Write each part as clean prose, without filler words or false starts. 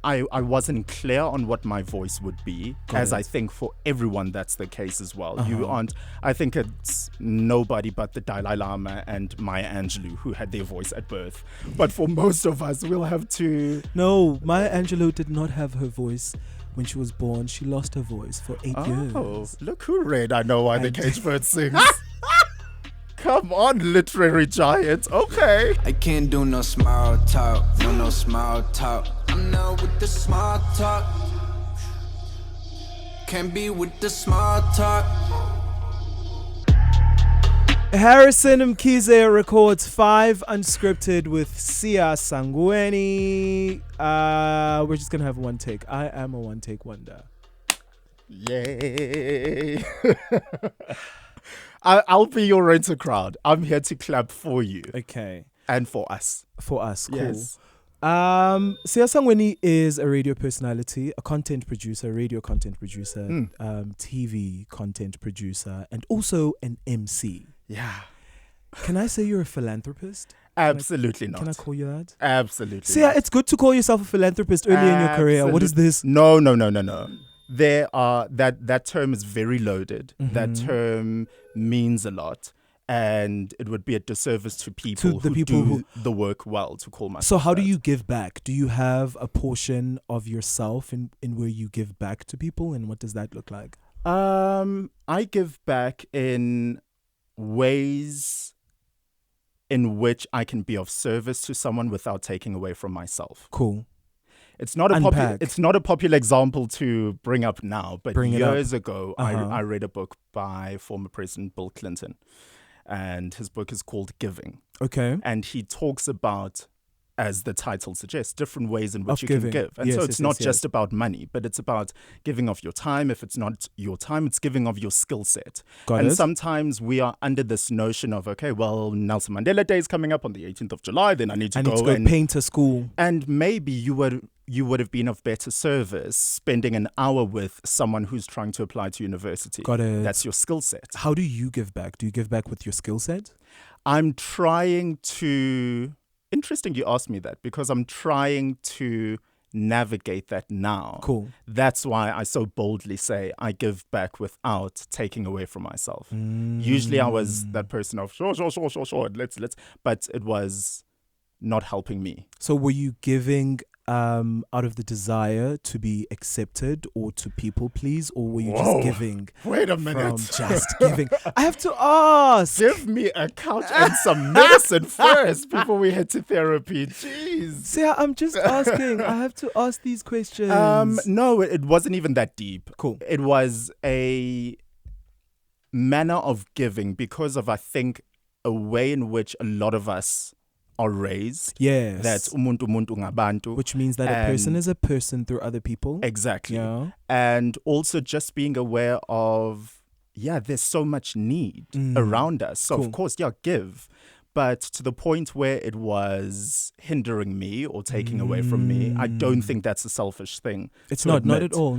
I wasn't clear on what my voice would be, I think for everyone that's the case as well. You aren't. I think it's nobody but the Dalai Lama and Maya Angelou who had their voice at birth. But for most of us, we'll have to. No, Maya Angelou did not have her voice when she was born. She lost her voice for 8 years. Oh, look who read I Know Why the Caged Bird Sings. Come on, literary giant. Okay. I can't do no small talk, no small talk. I'm not with the small talk. Can't be with the small talk. Harrison Mkhize records 5 Unscripted with Sia Sangweni. We're just gonna have one take. I am a one take wonder. Yay. I'll be your renter crowd. I'm here to clap for you. Okay. And for us. For us, cool. Yes. Sia Sangweni is a radio personality, a content producer, radio content producer, TV content producer, and also an MC. Yeah. Can I say you're a philanthropist? Absolutely not. Can I call you that? Absolutely. Sia, it's good to call yourself a philanthropist early in your career. What is this? No. There are that term is very loaded. Mm-hmm. That term means a lot, and it would be a disservice to people who do the work well to call myself. So how do that. you give back? Do you have a portion of yourself in where you give back to people, and what does that look like? I give back in ways in which I can be of service to someone without taking away from myself. Cool. It's not a popular example to bring up now, but years ago, I read a book by former President Bill Clinton, and his book is called Giving. Okay. And he talks about, as the title suggests, different ways in which you can give. And so it's not just about money, but it's about giving of your time. If it's not your time, it's giving of your skill set. And sometimes we are under this notion of, okay, well, Nelson Mandela Day is coming up on the 18th of July, then I need to go and paint a school. And maybe you would have been of better service spending an hour with someone who's trying to apply to university. Got it. That's your skill set. How do you give back? Do you give back with your skill set? I'm trying to... Interesting you asked me that, because I'm trying to navigate that now. Cool. That's why I so boldly say I give back without taking away from myself. Usually I was that person of sure, let's, but it was not helping me. So were you giving out of the desire to be accepted or to people please, or were you just giving? Wait a minute. From just giving. I have to ask. Give me a couch and some medicine first before we head to therapy. Jeez. See, I'm just asking. I have to ask these questions. No, it wasn't even that deep. Cool. It was a manner of giving because of, I think, a way in which a lot of us are raised. Yes. That's umuntu ngabantu. Which means that a person is a person through other people. Exactly. Yeah. And also just being aware of, there's so much need around us. So of course, give. But to the point where it was hindering me or taking away from me, I don't think that's a selfish thing. It's not at all.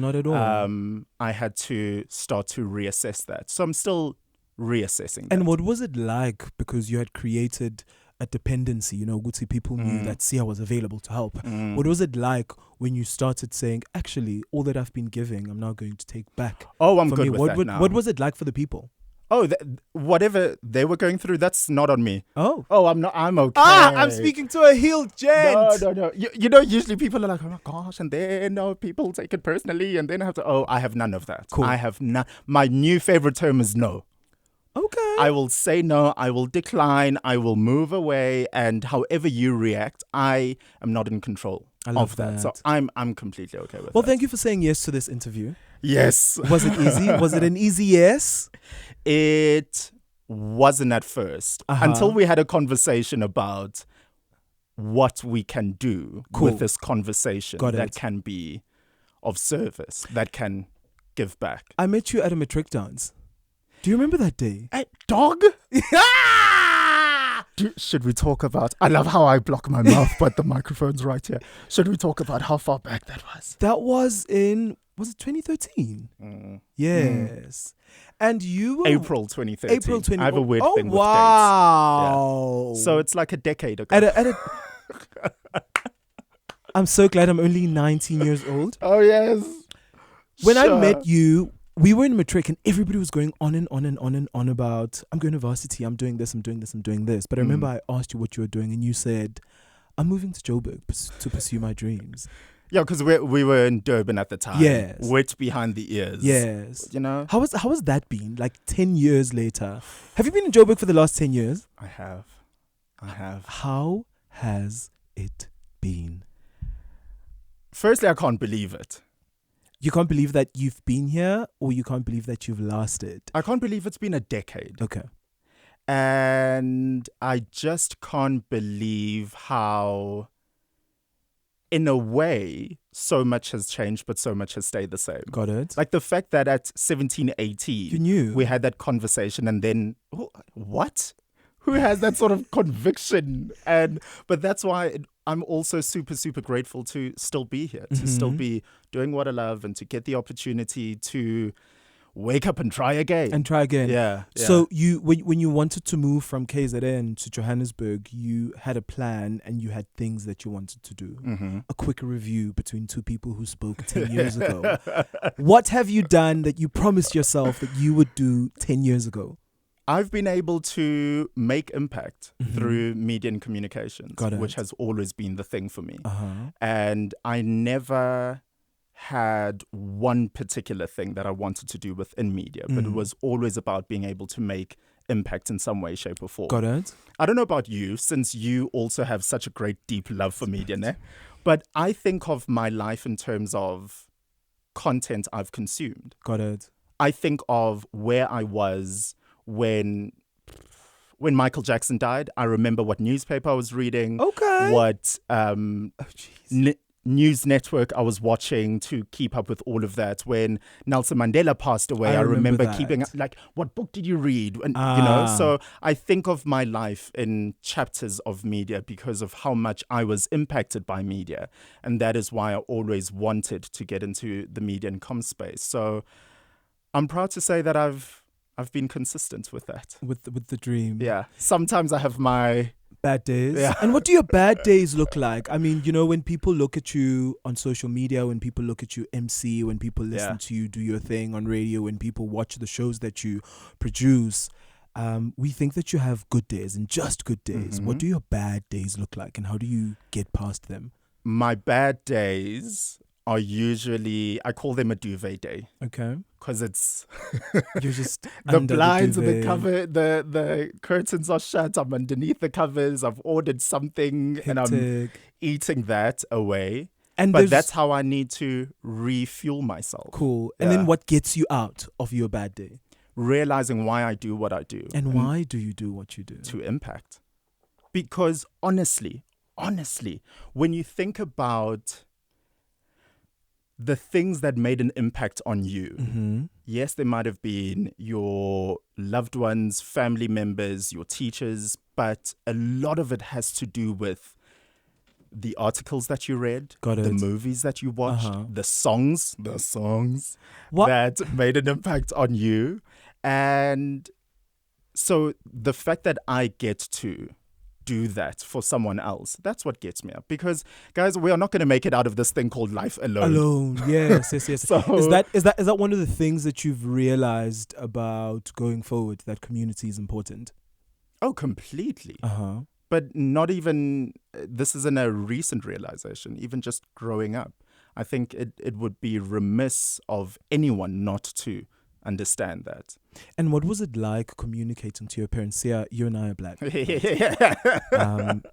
I had to start to reassess that. So I'm still reassessing that. And what was it like? Because you had created a dependency, Gucci people knew that Sia was available to help. What was it like when you started saying, actually, all that I've been giving, I'm now going to take back? Oh, I'm good with that now. What was it like for the people? Oh, whatever they were going through, that's not on me. Oh, I'm okay. I'm speaking to a healed gent. No. Usually people are like, oh my gosh, and then people take it personally, and then I have to, I have none of that. Cool. I have none. My new favorite term is no. Okay. I will say no, I will decline, I will move away, and however you react, I am not in control of that. So I'm completely okay with that. Well, thank you for saying yes to this interview. Yes. Was it easy? Was it an easy yes? It wasn't at first, until we had a conversation about what we can do with this conversation that can be of service, that can give back. I met you at a matric dance. Do you remember that day? Dog? Should we talk about... I love how I block my mouth, but the microphone's right here. Should we talk about how far back that was? That was in... Was it 2013? Yes. And you were... April 2013. April 2013. I have a weird thing with dates. Wow. Yeah. So it's like a decade ago. At a I'm so glad I'm only 19 years old. Oh, yes. When I met you, we were in matric and everybody was going on and on and on and on about, I'm going to varsity, I'm doing this, I'm doing this, I'm doing this. But I remember I asked you what you were doing and you said, I'm moving to Joburg to pursue my dreams. Yeah, because we were in Durban at the time. Yes. Wet behind the ears. Yes. You know? How has that been? Like 10 years later. Have you been in Joburg for the last 10 years? I have. How has it been? Firstly, I can't believe it. You can't believe that you've been here, or you can't believe that you've lasted? I can't believe it's been a decade. Okay. And I just can't believe how, in a way, so much has changed, but so much has stayed the same. Got it. Like the fact that at 17, 18, you knew we had that conversation and then, what? Who has that sort of conviction? But that's why I'm also super, super grateful to still be here, to still be doing what I love and to get the opportunity to wake up and try again. Yeah. So when you wanted to move from KZN to Johannesburg, you had a plan and you had things that you wanted to do. A quick review between two people who spoke 10 years ago. What have you done that you promised yourself that you would do 10 years ago? I've been able to make impact through media and communications, which has always been the thing for me. And I never had one particular thing that I wanted to do within media, but it was always about being able to make impact in some way, shape or form. Got it. I don't know about you, since you also have such a great deep love for media, né? But I think of my life in terms of content I've consumed. Got it. I think of where I was when Michael Jackson died. I remember what newspaper I was reading, what news network I was watching to keep up with all of that. When Nelson Mandela passed away, I remember keeping like, what book did you read? And so I think of my life in chapters of media because of how much I was impacted by media, and that is why I always wanted to get into the media and comm space. So I'm proud to say that I've been consistent with that. With the dream. Yeah. Sometimes I have my bad days. Yeah. And what do your bad days look like? I mean, when people look at you on social media, when people look at you MC, when people listen to you do your thing on radio, when people watch the shows that you produce, we think that you have good days and just good days. What do your bad days look like and how do you get past them? My bad days are usually, I call them a duvet day. Okay. Because it's you're just the blinds and the cover, the curtains are shut. I'm underneath the covers. I've ordered something and I'm eating that away. But that's how I need to refuel myself. Cool. And then what gets you out of your bad day? Realizing why I do what I do. And why do you do what you do? To impact. Because honestly, when you think about the things that made an impact on you, yes, there might have been your loved ones, family members, your teachers, but a lot of it has to do with the articles that you read, the movies that you watched, the songs that made an impact on you. And so the fact that I get to do that for someone else, that's what gets me up. Because guys, we are not going to make it out of this thing called life alone. Yes. So, is that one of the things that you've realized about going forward, that community is important? Oh, completely. But not even, this isn't a recent realization, even just growing up. I think it would be remiss of anyone not to understand that. And what was it like communicating to your parents? Yeah, you and I are black.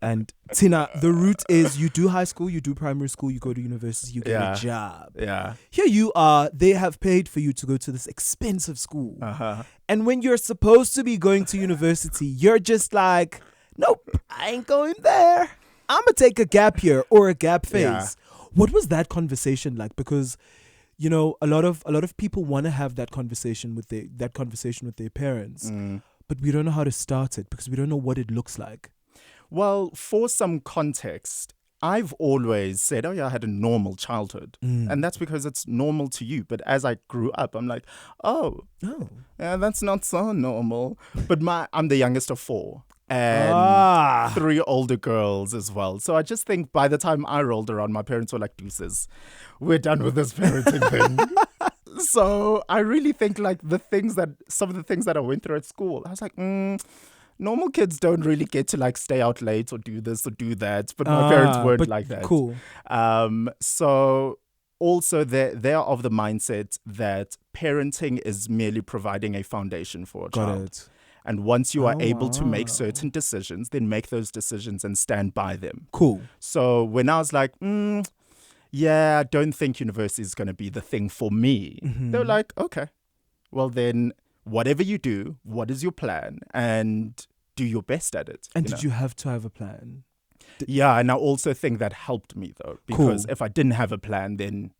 And Tina, the route is you do high school, you do primary school, you go to university, you get a job. Yeah. Here you are, they have paid for you to go to this expensive school. And when you're supposed to be going to university, you're just like, nope, I ain't going there. I'm going to take a gap year or a gap phase. Yeah. What was that conversation like? Because a lot of people want to have that conversation with their parents, but we don't know how to start it because we don't know what it looks like. Well, for some context, I've always said, oh yeah, I had a normal childhood. And that's because it's normal to you. But as I grew up, I'm like, oh, yeah, that's not so normal. But I'm the youngest of four. and 3 older girls as well. So I just think by the time I rolled around, my parents were like, deuces, we're done with this parenting thing. So I really think like some of the things that I went through at school, I was like, normal kids don't really get to like stay out late or do this or do that. But my parents weren't like that. Cool. So also they're of the mindset that parenting is merely providing a foundation for a child. It. And once you are able to make certain decisions, then make those decisions and stand by them. Cool. So when I was like, I don't think university is going to be the thing for me. They were like, okay, well then whatever you do, what is your plan? And do your best at it. And did you have to have a plan? Yeah, and I also think that helped me though. Because if I didn't have a plan, then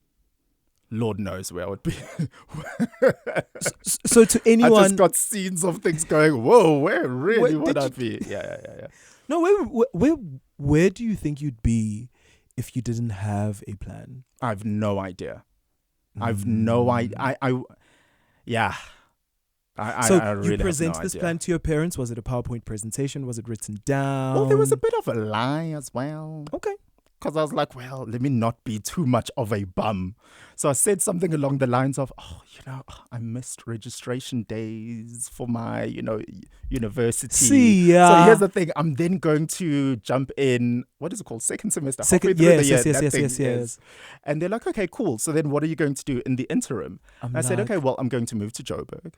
Lord knows where I would be. So to anyone, I just got scenes of things going, whoa, where really would I be? Yeah. No, where do you think you'd be if you didn't have a plan? I've no idea. I've no idea. So I really you present this idea. plan to your parents? Was it a PowerPoint presentation? Was it written down? Well, there was a bit of a lie as well. Okay. Because I was like, well, let me not be too much of a bum. So I said something along the lines of, I missed registration days for my, university. So here's the thing. I'm then going to jump in, what is it called? Second semester. Yes. And they're like, okay, cool. So then what are you going to do in the interim? I said, okay, well, I'm going to move to Joburg.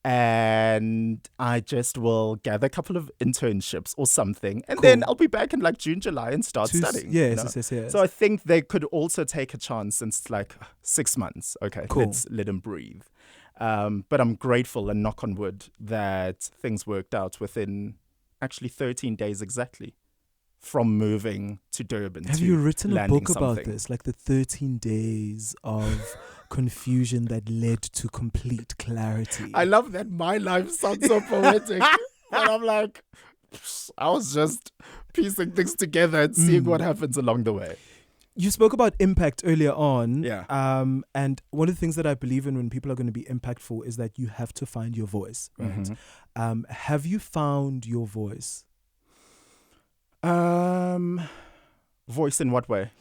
And I just will gather a couple of internships or something. And then I'll be back in like June, July and start studying. Yes. So I think they could also take a chance since it's like 6 months. Okay, let's let them breathe. But I'm grateful and knock on wood that things worked out within actually 13 days exactly from moving to Durban. Have you written a book about something. this? Like the 13 days of confusion that led to complete clarity. I love that my life sounds so poetic. And I'm like, I was just piecing things together and seeing what happens along the way. You spoke about impact earlier on. Yeah. And one of the things that I believe in when people are going to be impactful is that you have to find your voice, right? Have you found your voice? Voice in what way?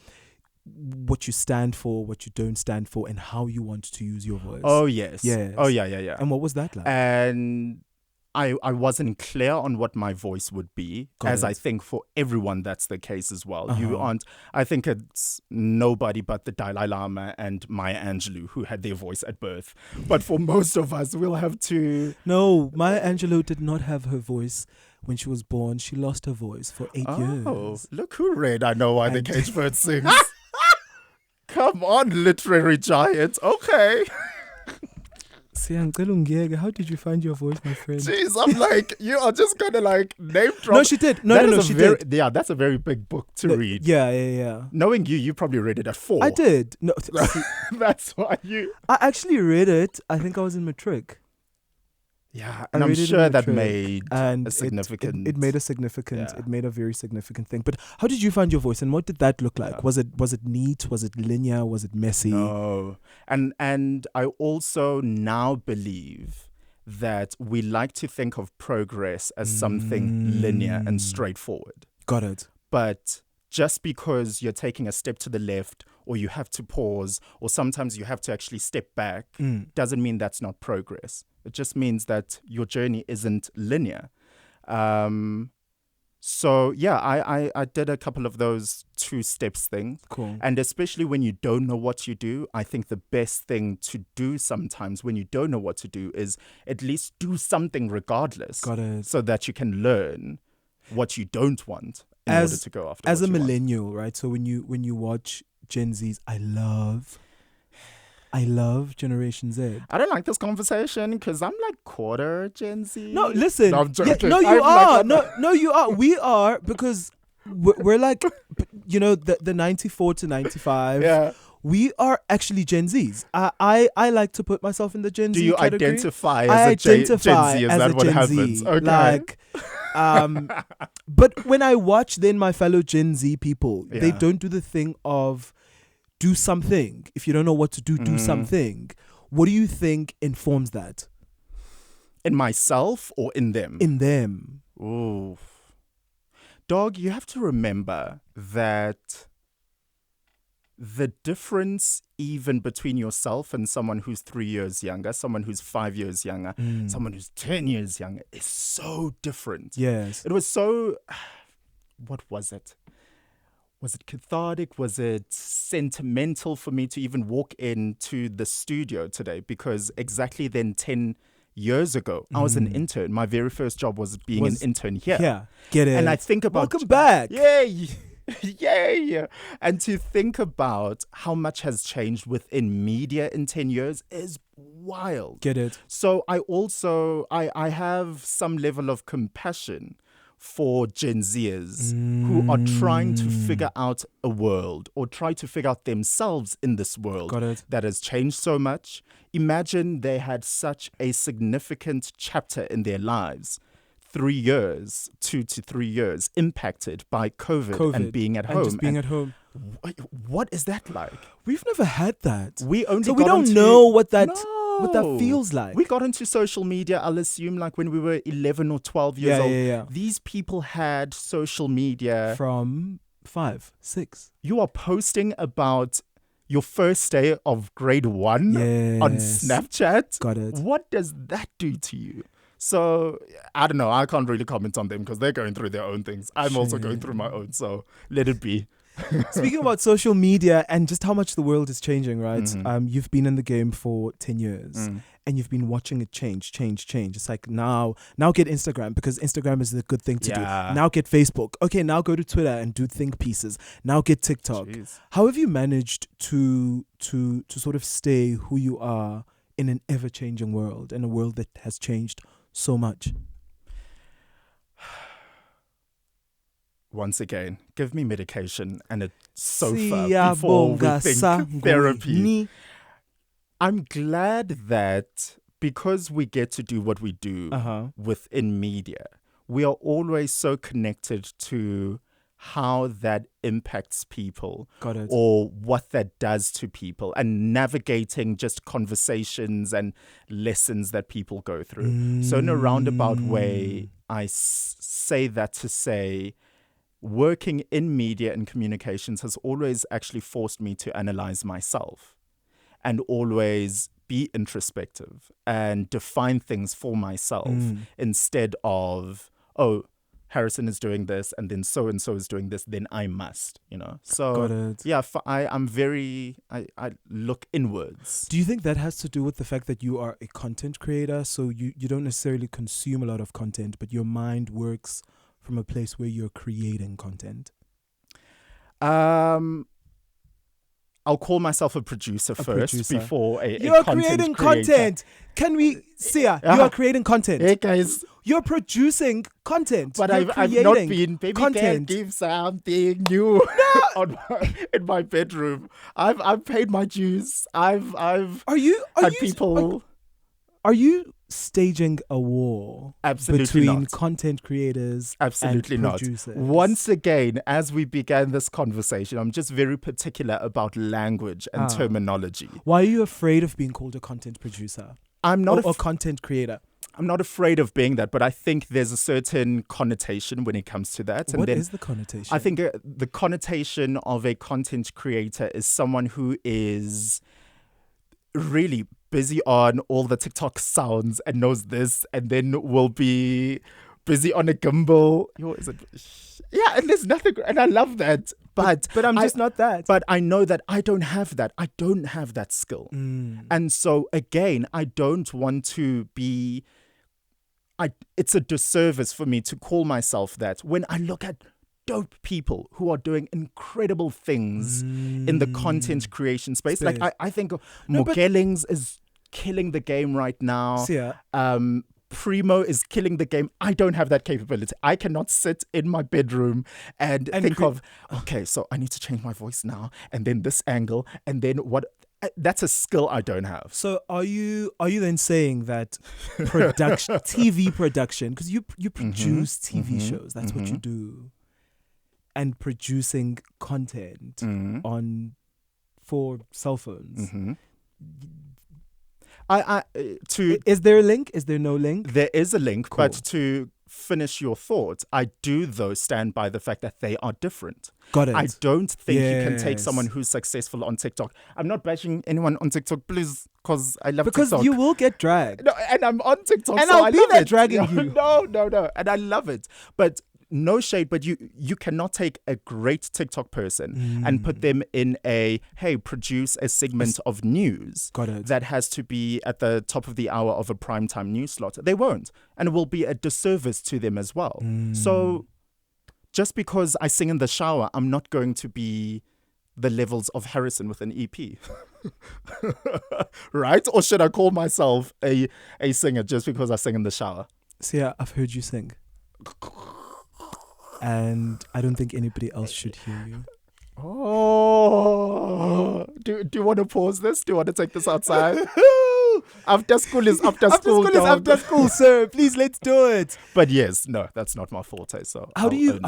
What you stand for, what you don't stand for, and how you want to use your voice. Oh, yes. Oh, yeah. And what was that like? And I wasn't clear on what my voice would be, I think for everyone that's the case as well. You aren't. I think it's nobody but the Dalai Lama and Maya Angelou who had their voice at birth. But for most of us, we'll have to... No, Maya Angelou did not have her voice when she was born. She lost her voice for 8 years. Oh, look who read I Know Why the Caged Bird Sings. Come on, literary giant. Okay. How did you find your voice, my friend? Jeez, I'm like, you are just gonna like name drop. No, she did. No, she did. Yeah, that's a very big book to read. Yeah. Knowing you probably read it at 4. I did. No, that's why you. I actually read it. I think I was in matric. Yeah, and I'm sure that made a significant... It made a significant... Yeah. It made a very significant thing. But how did you find your voice and what did that look like? Yeah. Was it neat? Was it linear? Was it messy? No. And I also now believe that we like to think of progress as something linear and straightforward. Got it. But just because you're taking a step to the left or you have to pause or sometimes you have to actually step back doesn't mean that's not progress. It just means that your journey isn't linear. So, yeah, I did a couple of those 2 steps things. Cool. And especially when you don't know what you do, I think the best thing to do sometimes when you don't know what to do is at least do something regardless. Got it. So that you can learn what you don't want in order to go after as what a you millennial, want. right? So when you watch Gen Zs, I love Generation Z. I don't like this conversation because I'm like quarter Gen Z. No, listen. No, I'm joking. No, you are. No, you are. We are because we're like, the 94 to 95. Yeah. We are actually Gen Zs. I like to put myself in the Gen Z category. Do you identify as a Gen Z? Is that what happens? Okay. Like, but when I watch then my fellow Gen Z people, they don't do the thing of do something. If you don't know what to do, do something. What do you think informs that? In myself or in them? In them. Ooh. Dog, you have to remember that the difference even between yourself and someone who's 3 years younger, someone who's 5 years younger, someone who's 10 years younger is so different. Yes. It was so... What was it? Was it cathartic? Was it sentimental for me to even walk into the studio today? Because exactly then 10 years ago, I was an intern. My very first job was being an intern here. Yeah, get it. And I think about... Welcome back. Yay! Yay! And to think about how much has changed within media in 10 years is wild. Get it. So I have some level of compassion for Gen Zers who are trying to figure out a world or try to figure out themselves in this world that has changed so much. Imagine they had such a significant chapter in their lives, 3 years, 2 to 3 years, impacted by COVID and being at home. Just being at home. What is that like? We've never had that. We don't know what that feels like. We got into social media, I'll assume, like when we were 11 or 12 years old. Yeah. These people had social media. From 5, 6. You are posting about your first day of grade 1 on Snapchat. Got it. What does that do to you? So, I don't know. I can't really comment on them because they're going through their own things. I'm also going through my own, so let it be. Speaking about social media and just how much the world is changing, right? You've been in the game for 10 years and you've been watching it change. It's like now get Instagram because Instagram is the good thing to do. Now get Facebook. Okay, now go to Twitter and do think pieces. Now get TikTok. Jeez. How have you managed to sort of stay who you are in an ever-changing world, in a world that has changed so much? Once again, give me medication and a sofa before we think therapy. I'm glad that because we get to do what we do within media, we are always so connected to how that impacts people or what that does to people and navigating just conversations and lessons that people go through. So in a roundabout way, I say that to say working in media and communications has always actually forced me to analyze myself and always be introspective and define things for myself instead of, oh, Harrison is doing this and then so-and-so is doing this, then I must, So, yeah, I look inwards. Do you think that has to do with the fact that you are a content creator? So you don't necessarily consume a lot of content, but your mind works from a place where you're creating content? I'll call myself a producer first before a You're content creating creator. content. Can we see ya? You are creating content. Hey guys. You're producing content. But I've not been, baby, content. Give something new in my bedroom. I've paid my dues. I've Are you people. Are you staging a war Absolutely between not. content creators Absolutely and not. producers? Once again, as we began this conversation, I'm just very particular about language and terminology. Why are you afraid of being called a content producer? I'm not a content creator. I'm not afraid of being that, but I think there's a certain connotation when it comes to that. What is the connotation? I think the connotation of a content creator is someone who is really busy on all the TikTok sounds and knows this, and then will be busy on a gimbal. Yeah, and there's nothing, and I love that. But I'm just not that. But I know that I don't have that. I don't have that skill. And so again, I don't want to be. It's a disservice for me to call myself that when I look at dope people who are doing incredible things in the content creation space. Like I think Mkhize is killing the game right now. Primo is killing the game. I don't have that capability. I cannot sit in my bedroom and think of, okay, so I need to change my voice now, and then this angle, and then what. That's a skill I don't have. So are you then saying that production, TV production, because you produce TV shows, that's what you do, and producing content for cell phones. Is there a link? Is there no link? There is a link, but to finish your thought, I do, though, stand by the fact that they are different. Got it. I don't think you can take someone who's successful on TikTok. I'm not bashing anyone on TikTok, please, because I love TikTok. Because you will get dragged. No, and I'm on TikTok, and so I'll be there dragging you. No. And I love it. But no shade, but you cannot take a great TikTok person and put them in produce a segment of news that has to be at the top of the hour of a primetime news slot. They won't. And it will be a disservice to them as well. So just because I sing in the shower, I'm not going to be the levels of Harrison with an EP. Right? Or should I call myself a singer just because I sing in the shower? See, I've heard you sing. And I don't think anybody else should hear you. Oh, do you want to pause this? Do you want to take this outside? After school is after school. After school is after school, sir. Please, let's do it. But yes, no, that's not my forte. So how do you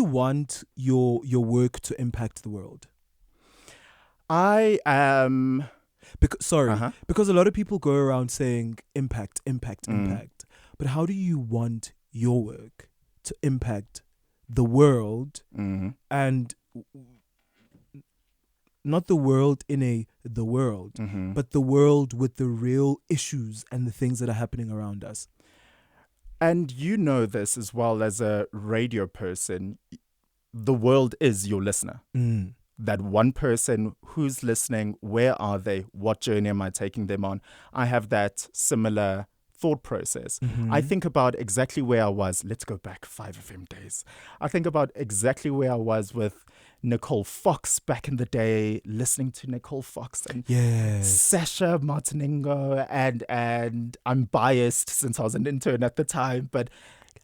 want your work to impact the world? I am because a lot of people go around saying impact. But how do you want your work to impact the world, and not the world in the world, but the world with the real issues and the things that are happening around us? And you know this as well as a radio person, the world is your listener. That one person who's listening, where are they? What journey am I taking them on? I have that similar thought process. I think about exactly where I was. Let's go back 5FM days. I think about exactly where I was with Nicole Fox back in the day, listening to Nicole Fox and Sasha Martiningo, and I'm biased since I was an intern at the time, but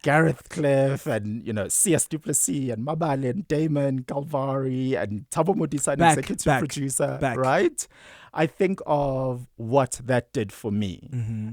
Gareth Cliff and, C.S. Duplessis and Mabale and Damon Galvari and Thabo Modisa, executive producer, right? I think of what that did for me.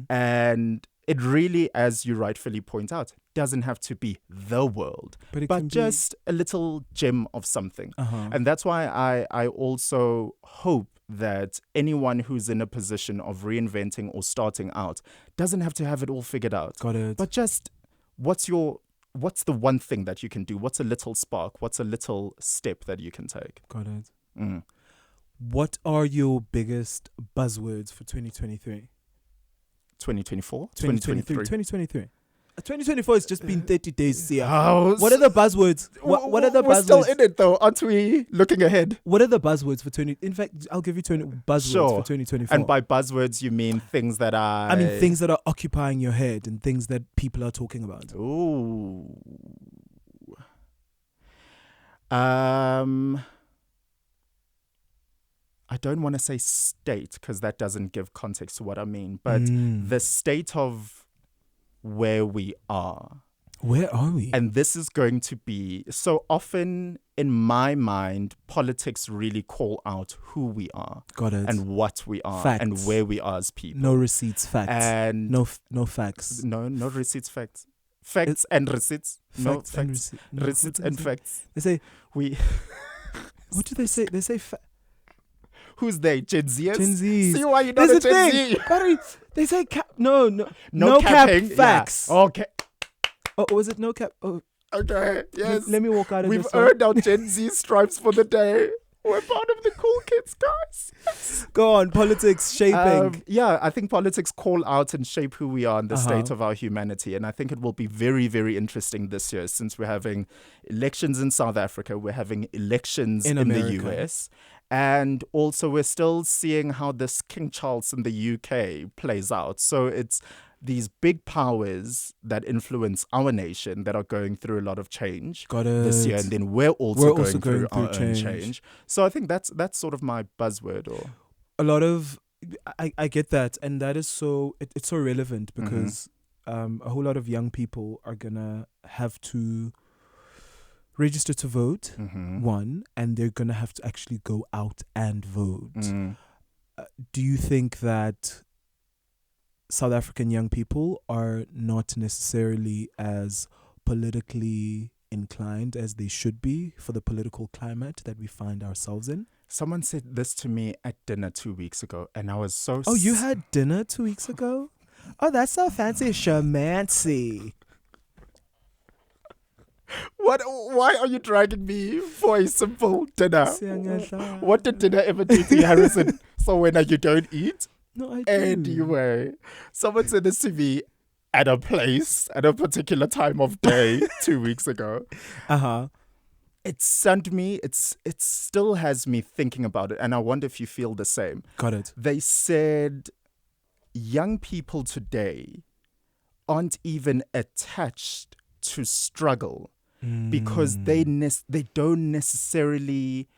And it really, as you rightfully point out, doesn't have to be the world, but just a little gem of something. And that's why I also hope that anyone who's in a position of reinventing or starting out doesn't have to have it all figured out. Got it. But just what's the one thing that you can do? What's a little spark? What's a little step that you can take? Got it. What are your biggest buzzwords for 2023? 2024? 2023. 2024 has just been 30 days. What are the buzzwords? What are the buzzwords? We're still in it though, aren't we? Looking ahead. What are the buzzwords for 20? In fact, I'll give you 20 buzzwords for 2024. And by buzzwords, you mean things that are... I mean things that are occupying your head and things that people are talking about. Ooh. I don't want to say state because that doesn't give context to what I mean, but the state of where we are. Where are we? And this is going to be so often in my mind, politics really call out who we are. Got it. And what we are. Facts. And where we are as people. No receipts, facts. And no facts. No receipts, facts. Facts and receipts. No facts. Receipts and facts. They say we. What do they say? They say who's they? Gen Zers? Gen Zs. See why you're not a Gen Z? They say no cap facts. Yeah. Okay. Oh, was it no cap? Oh, okay. Yes. Let me walk out of We've this. We've earned our Gen Z stripes for the day. We're part of the cool kids, guys. Go on, politics shaping. I think politics call out and shape who we are and the state of our humanity. And I think it will be very, very interesting this year since we're having elections in South Africa. We're having elections in the US. And also we're still seeing how this King Charles in the UK plays out. So it's these big powers that influence our nation that are going through a lot of change this year. And then we're also going through our own change. So I think that's sort of my buzzword. Or a lot of, I get that. And that is so, it's so relevant because a whole lot of young people are going to have to register to vote, one, and they're going to have to actually go out and vote. Do you think that South African young people are not necessarily as politically inclined as they should be for the political climate that we find ourselves in? Someone said this to me at dinner 2 weeks ago, and I was so... Oh, you had dinner 2 weeks ago? Oh, that's so fancy, shamancy. What? Why are you dragging me for a simple dinner? What did dinner ever do to you, Harrison? So when you don't eat? No, I do. Anyway, someone said this to me at a place at a particular time of day 2 weeks ago. It sent me. It still has me thinking about it, and I wonder if you feel the same. Got it. They said young people today aren't even attached to struggle because they don't necessarily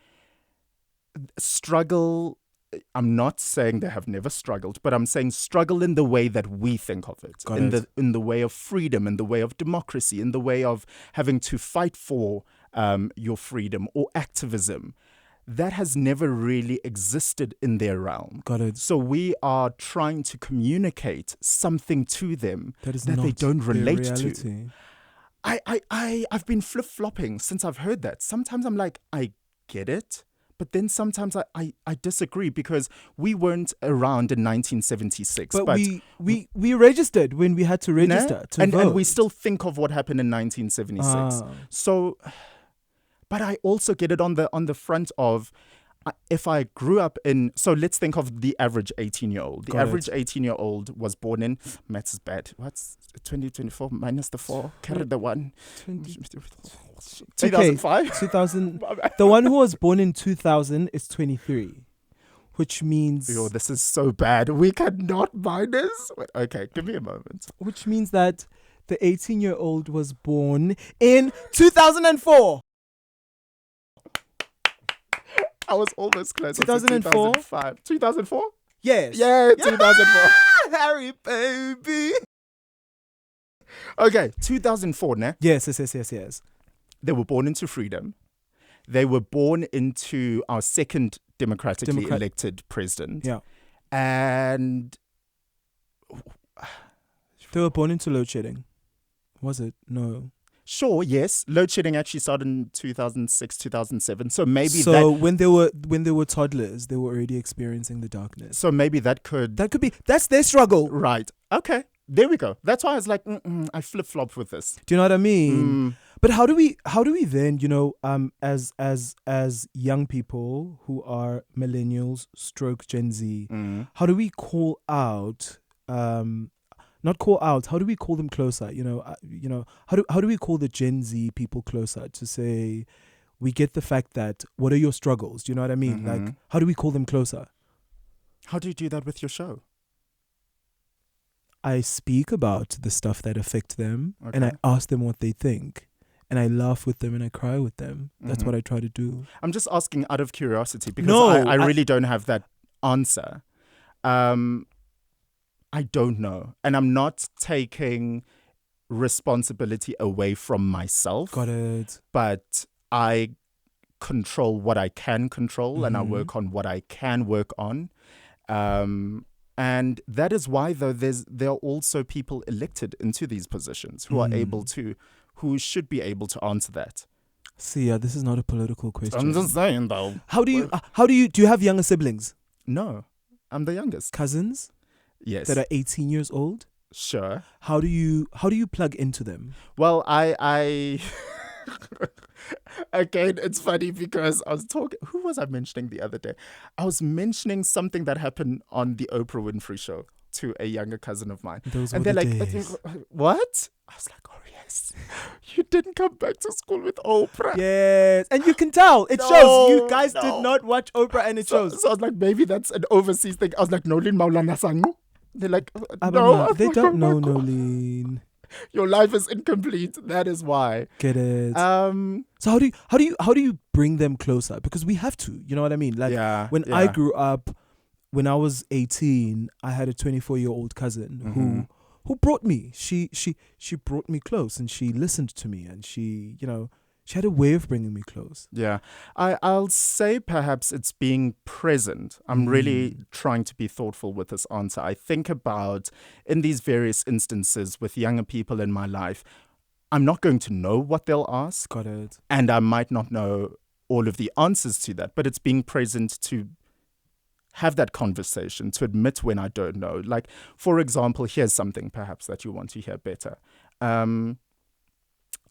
struggle. I'm not saying they have never struggled, but I'm saying struggle in the way that we think of it. In the way of freedom, in the way of democracy, in the way of having to fight for your freedom or activism. That has never really existed in their realm. Got it. So we are trying to communicate something to them that they don't relate to. I've been flip-flopping since I've heard that. Sometimes I'm like, I get it. But then sometimes I disagree because we weren't around in 1976. But we registered when we had to register to vote. And we still think of what happened in 1976. So, but I also get it on the front of if I grew up in... So let's think of the average 18-year-old. The average 18-year-old was born in... Maths is bad. What's 2024 minus the 4? Carry the 1. 2005? 2000. The one who was born in 2000 is 23. Which means... Yo, this is so bad. We cannot minus... Okay, give me a moment. Which means that the 18-year-old was born in 2004. I was almost close. 2004? 2004? Yes. Yeah, 2004. Harry, baby. Okay, 2004, ne? Yes. They were born into freedom. They were born into our second democratically elected president. Yeah. And... They were born into load shedding. Was it? No. Sure, yes. Load shedding actually started in 2006, 2007. So maybe So when they were toddlers, they were already experiencing the darkness. So maybe that could be... That's their struggle. Right. Okay. There we go. That's why I was like, I flip-flop with this. Do you know what I mean? But how do we then, as young people who are millennials, stroke Gen Z, how do we call out, not call out, how do we call them closer? How do we call the Gen Z people closer to say, we get the fact that, what are your struggles? Do you know what I mean? Like, how do we call them closer? How do you do that with your show? I speak about the stuff that affect them and I ask them what they think. And I laugh with them and I cry with them. That's what I try to do. I'm just asking out of curiosity because I really don't have that answer. I don't know. And I'm not taking responsibility away from myself. Got it. But I control what I can control and I work on what I can work on. And that is why, though, there are also people elected into these positions who are able to, who should be able to answer that. See, this is not a political question. I'm just saying, though. Do you have younger siblings? No, I'm the youngest. Cousins? Yes. That are 18 years old? Sure. How do you plug into them? Well, I again, it's funny because I was talking... Who was I mentioning the other day? I was mentioning something that happened on the Oprah Winfrey Show to a younger cousin of mine. And they're like, what? I was like, oh, yes. You didn't come back to school with Oprah. Yes. And you can tell. It shows. You guys did not watch Oprah and it shows. So I was like, maybe that's an overseas thing. I was like, Nolene Maulana Sango. They're like, no. They don't know Nolene. Your life is incomplete. That is why. Get it. So how do you bring them closer? Because we have to. You know what I mean? Like I grew up, when I was 18, I had a 24-year-old cousin who brought me. She brought me close and she listened to me and she had a way of bringing me close. Yeah. I'll say perhaps it's being present. I'm really trying to be thoughtful with this answer. I think about, in these various instances with younger people in my life, I'm not going to know what they'll ask. Got it. And I might not know all of the answers to that, but it's being present to have that conversation, to admit when I don't know. Like, for example, here's something perhaps that you want to hear better.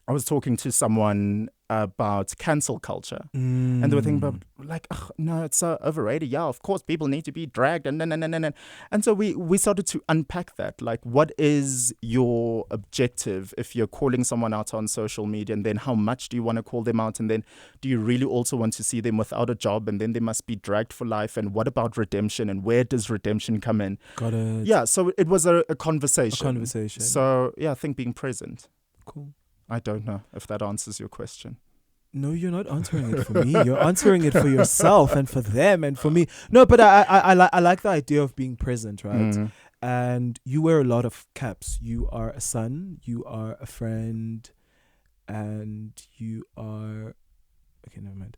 I was talking to someone about cancel culture, and they were thinking about like, no, it's so overrated. Yeah, of course, people need to be dragged, and so we started to unpack that. Like, what is your objective if you're calling someone out on social media, and then how much do you want to call them out, and then do you really also want to see them without a job, and then they must be dragged for life? And what about redemption, and where does redemption come in? Got it. Yeah, so it was a conversation. A conversation. So yeah, I think being present. Cool. I don't know if that answers your question. No, you're not answering it for me. You're answering it for yourself and for them and for me. No, but I like the idea of being present, right? And you wear a lot of caps. You are a son, you are a friend, and you are... Okay, never mind.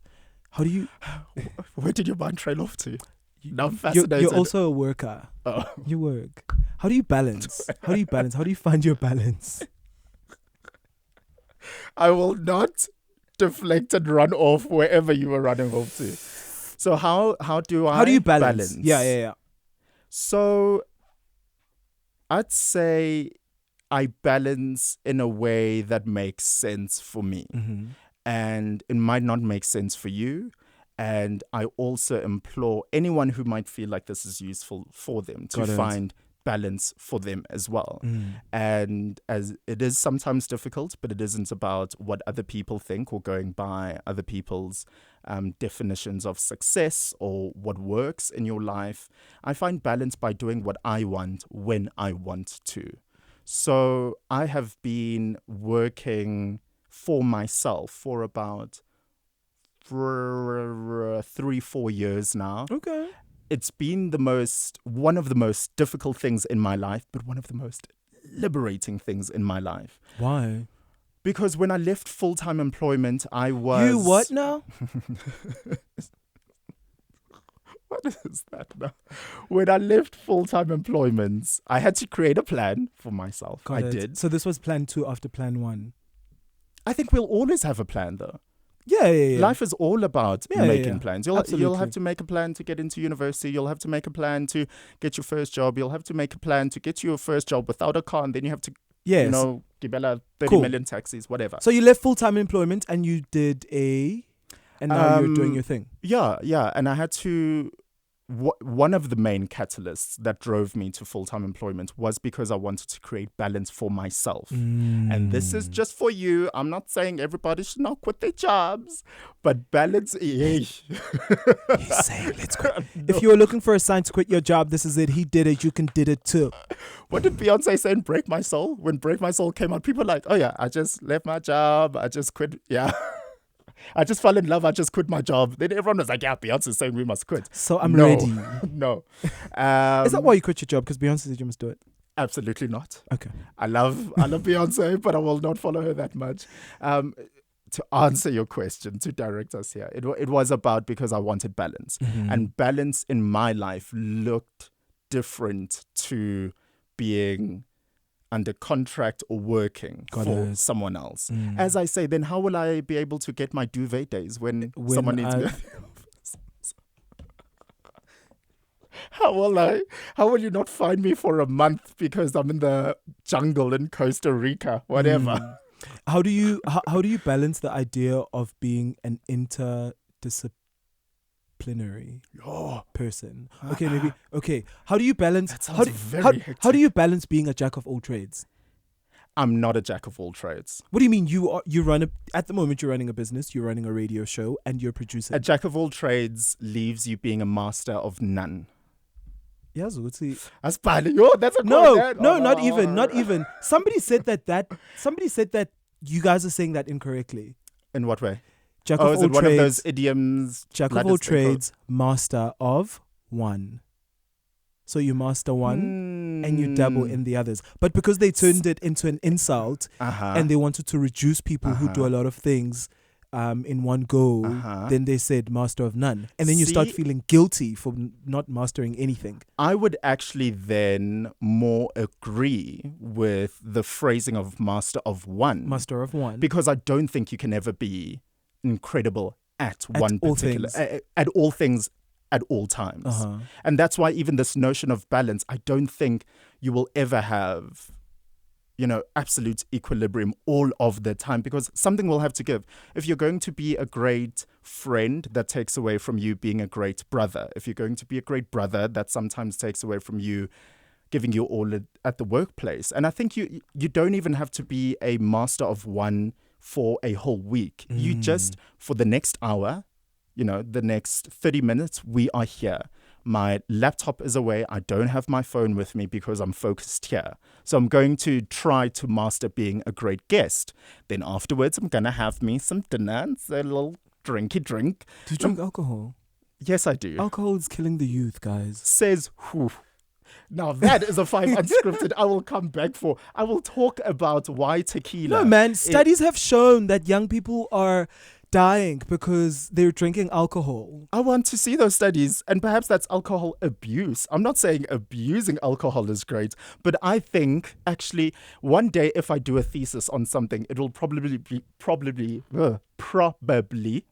How do you... Where did your mind trail off to? Now I'm fascinated. You're also a worker. Oh. You work. How do you balance? How do you find your balance? I will not deflect and run off wherever you were running off to. So how do you balance? Yeah. So I'd say I balance in a way that makes sense for me. Mm-hmm. And it might not make sense for you. And I also implore anyone who might feel like this is useful for them to find balance for them as well. And as it is sometimes difficult, but it isn't about what other people think or going by other people's definitions of success or what works in your life. I find balance by doing what I want when I want to. So I have been working for myself for about 3-4 years now. Okay. It's been one of the most difficult things in my life, but one of the most liberating things in my life. Why? Because when I left full-time employment, I was... You what now? What is that now? When I left full-time employment, I had to create a plan for myself. I did. So this was plan 2 after plan 1? I think we'll always have a plan, though. Yeah. Life is all about making plans. You'll have to make a plan to get into university. You'll have to make a plan to get your first job. You'll have to make a plan to get your first job without a car. And then you have to, Gibela 30 million taxis, whatever. So you left full-time employment and you did and now you're doing your thing. Yeah. And I had to... One of the main catalysts that drove me to full-time employment was because I wanted to create balance for myself. And this is just for you. I'm not saying everybody should not quit their jobs, but balance... He's saying, let's quit. No. If you were looking for a sign to quit your job, this is it. He did it. You can did it too. What did Beyonce say in Break My Soul? When Break My Soul came out, people were like, oh yeah, I just left my job. I just quit. Yeah. I just fell in love. I just quit my job. Then everyone was like, yeah, Beyonce's saying we must quit. So I'm ready. No. Is that why you quit your job? Because Beyonce said you must do it? Absolutely not. Okay. I love Beyonce, but I will not follow her that much. To answer your question, to direct us here, it was about because I wanted balance. And balance in my life looked different to being under contract or working for someone else. As I say, then how will I be able to get my duvet days when someone needs me? How will you not find me for a month because I'm in the jungle in Costa Rica, whatever? How do you balance the idea of being an interdisciplinary person? Okay. How do you balance? How do you balance being a jack of all trades? I'm not a jack of all trades. What do you mean? At the moment you're running a business, you're running a radio show, and you're producing. A jack of all trades leaves you being a master of none. Yeah, Zuti. That's bad. That's a no, not even. Somebody said that you guys are saying that incorrectly. In what way? Jack of all is it trades, one of those idioms? Jack of all trades, master of one. So you master one and you dabble in the others. But because they turned it into an insult and they wanted to reduce people who do a lot of things in one go, then they said master of none. And then you start feeling guilty for not mastering anything. I would actually then more agree with the phrasing of master of one. Master of one. Because I don't think you can ever be incredible at one particular... At all things. At all times. And that's why even this notion of balance, I don't think you will ever have absolute equilibrium all of the time, because something will have to give. If you're going to be a great friend, that takes away from you being a great brother. If you're going to be a great brother, that sometimes takes away from you giving you all at the workplace. And I think you don't even have to be a master of one for a whole week. You just, for the next hour, the next 30 minutes, we are here. My laptop is away. I don't have my phone with me because I'm focused here. So I'm going to try to master being a great guest. Then afterwards, I'm going to have me some dinner and a little drinky drink. Do you drink alcohol? Yes, I do. Alcohol is killing the youth, guys. Says who? Now that is a 5 unscripted I will come back for. I will talk about why tequila. No, man. Studies have shown that young people are dying because they're drinking alcohol. I want to see those studies, and perhaps that's alcohol abuse. I'm not saying abusing alcohol is great, but I think actually one day if I do a thesis on something, it will probably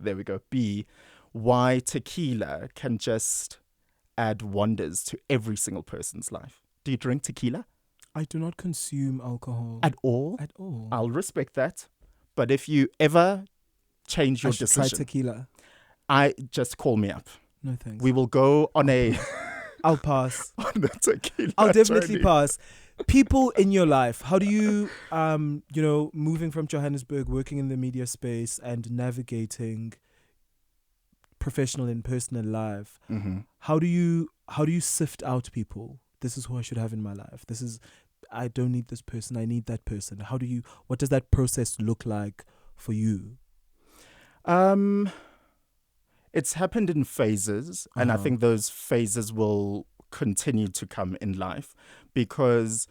there we go, be why tequila can just add wonders to every single person's life. Do you drink tequila? I do not consume alcohol. At all? At all. I'll respect that. But if you ever change your decision, try tequila. I just call me up. No thanks. We will go on I'll pass. on a tequila I'll definitely journey. pass. People in your life, how do you, moving from Johannesburg, working in the media space and navigating professional and personal life, how do you sift out people? This is who I should have in my life. I don't need this person, I need that person. What does that process look like for you? It's happened in phases, and I think those phases will continue to come in life, because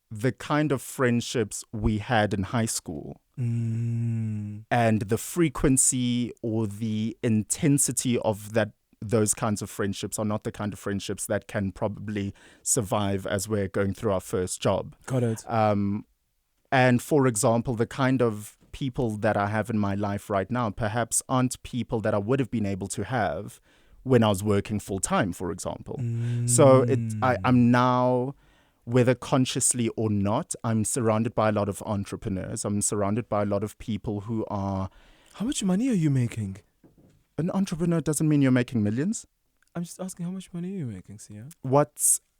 the kind of friendships we had in high school and the frequency or the intensity of those kinds of friendships are not the kind of friendships that can probably survive as we're going through our first job. Got it. And for example, the kind of people that I have in my life right now perhaps aren't people that I would have been able to have when I was working full time, for example. So I'm now, whether consciously or not, I'm surrounded by a lot of entrepreneurs. I'm surrounded by a lot of people who are... How much money are you making? An entrepreneur doesn't mean you're making millions. I'm just asking, how much money are you making, Sia?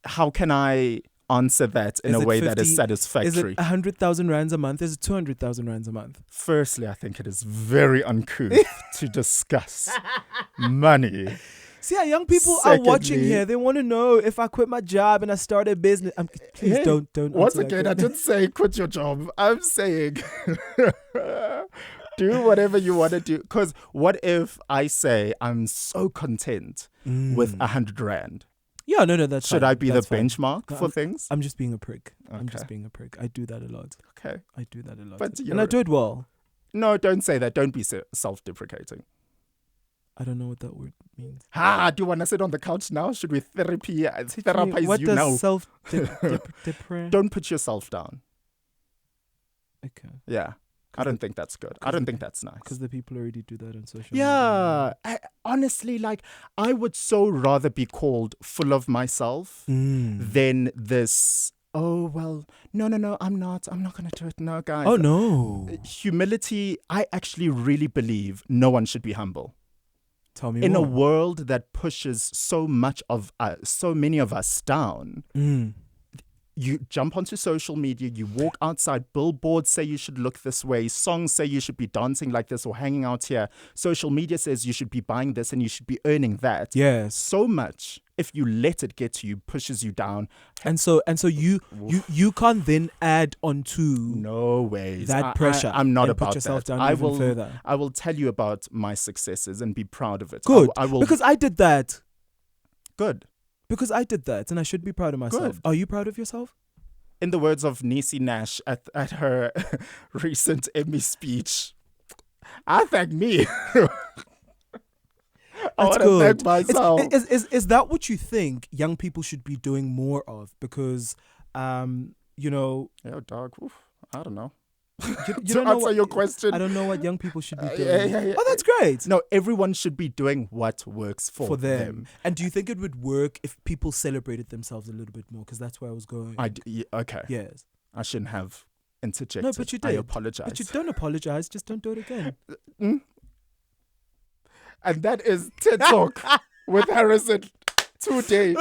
How can I answer that in a way that is satisfactory? Is it 100,000 rands a month? Is it 200,000 rands a month? Firstly, I think it is very uncouth to discuss money. See, young people are watching here. They want to know if I quit my job and I start a business. Please don't. Once again, I didn't say quit your job. I'm saying do whatever you want to do. Because what if I say I'm so content with 100 rand? Yeah, no, that's Should fine. I be That's the fine. benchmark for things? I'm just being a prick. Okay. I'm just being a prick. I do that a lot. Okay. I do that a lot. But and I do it well. No, don't say that. Don't be self-deprecating. I don't know what that word means. Do you want to sit on the couch now? Should we therapize what you does now? self-depreciate? Don't put yourself down. Okay. Yeah. I don't think that's good. I don't think that's nice. Because the people already do that on social media. Yeah. Honestly, I would so rather be called full of myself than this, oh, well, no, I'm not going to do it. No, guys. Oh, no. Humility, I actually really believe no one should be humble. Tell me in more. a world that pushes so many of us down, you jump onto social media, you walk outside, billboards say you should look this way, songs say you should be dancing like this or hanging out here, social media says you should be buying this and you should be earning that. Yes. So much, if you let it get to you, pushes you down. And so you can't then add onto no ways that pressure. I'm not and about put yourself that. down even further. I will tell you about my successes and be proud of it. Good. I will, because I did that. Good. Because I did that and I should be proud of myself. Good. Are you proud of yourself? In the words of Niecy Nash at her recent Emmy speech, I thank me. I want to thank myself. Is that what you think young people should be doing more of? Because, Yo, dog, I don't know. You to answer your question, I don't know what young people should be doing. Yeah. Oh, that's great. No, everyone should be doing what works for them. And do you think it would work if people celebrated themselves a little bit more? Because that's where I was going. Okay. Yes. I shouldn't have interjected. No, but you did. I apologize. But you don't apologize. Just don't do it again. And that is TED Talk with Harrison today.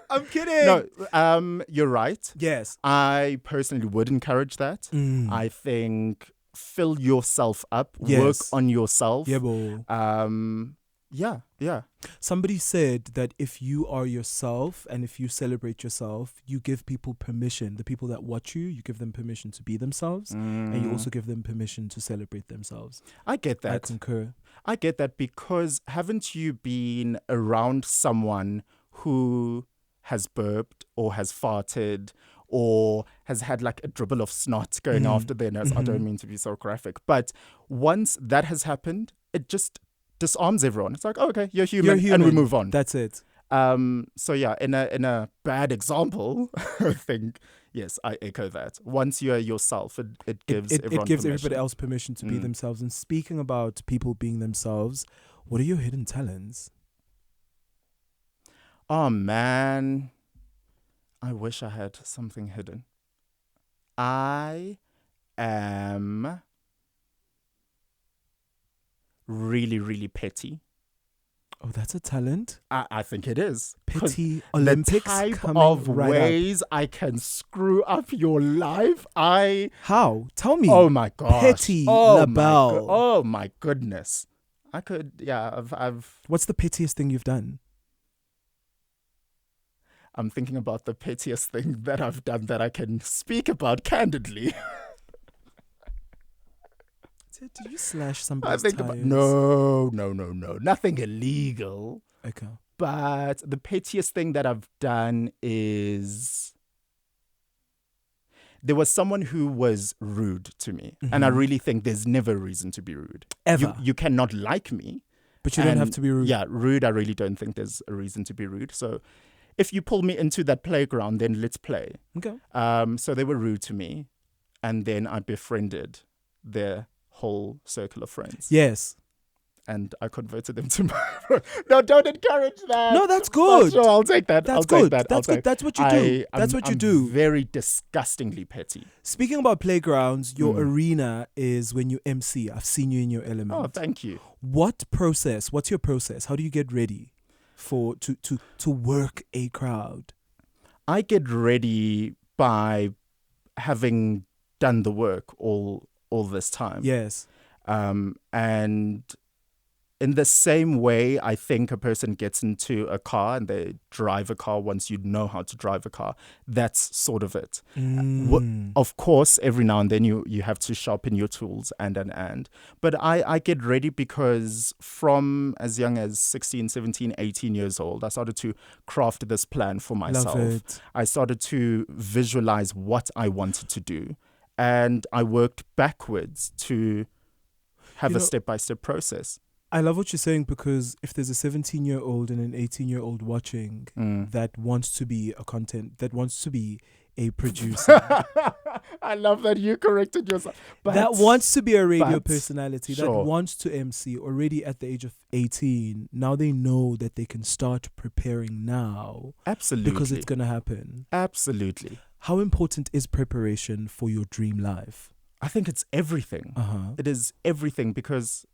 I'm kidding. No, you're right. Yes. I personally would encourage that. I think fill yourself up, work on yourself. Yeah, bo. Yeah. Somebody said that if you are yourself and if you celebrate yourself, you give people permission. The people that watch you, you give them permission to be themselves, and you also give them permission to celebrate themselves. I get that. I concur. I get that because haven't you been around someone who has burped or has farted or has had like a dribble of snot going after their nose? I don't mean to be so graphic, but once that has happened, it just disarms everyone. It's like, oh, okay, you're human, and we move on. That's it. So yeah, in a bad example, I think, yes, I echo that. Once you are yourself, it gives everyone everybody else permission to be themselves. And speaking about people being themselves, what are your hidden talents? Oh man, I wish I had something hidden. I am really, really petty. Oh, that's a talent? I think it is. Petty Olympics. The type of ways I can screw up your life. How? Tell me. Oh my gosh. Petty LaBelle. Oh my goodness. I could, yeah, I've. What's the pettiest thing you've done? I'm thinking about the pettiest thing that I've done that I can speak about candidly. Did you slash somebody's tires? No. Nothing illegal. Okay. But the pettiest thing that I've done is there was someone who was rude to me. And I really think there's never a reason to be rude. Ever. You cannot like me. But you don't have to be rude. Yeah, rude, I really don't think there's a reason to be rude. So if you pull me into that playground, then let's play. Okay. So they were rude to me. And then I befriended their whole circle of friends. Yes. And I converted them to my... No, don't encourage that. No, that's good. Sure, I'll take that. That's good. That's good. That's what you do. That's what you do. Very disgustingly petty. Speaking about playgrounds, your arena is when you MC. I've seen you in your element. Oh, thank you. What's your process? How do you get ready to work a crowd? I get ready by having done the work all this time. Yes. And in the same way, I think a person gets into a car and they drive a car once you know how to drive a car. That's sort of it. Of course, every now and then you have to sharpen your tools and. But I get ready because from as young as 16, 17, 18 years old, I started to craft this plan for myself. Love it. I started to visualize what I wanted to do. And I worked backwards to have a step-by-step process. I love what you're saying because if there's a 17-year-old and an 18-year-old watching that wants to be that wants to be a producer. I love that you corrected yourself. That wants to be a radio personality, that wants to MC already at the age of 18. Now they know that they can start preparing now. Absolutely. Because it's going to happen. Absolutely. How important is preparation for your dream life? I think it's everything. It is everything because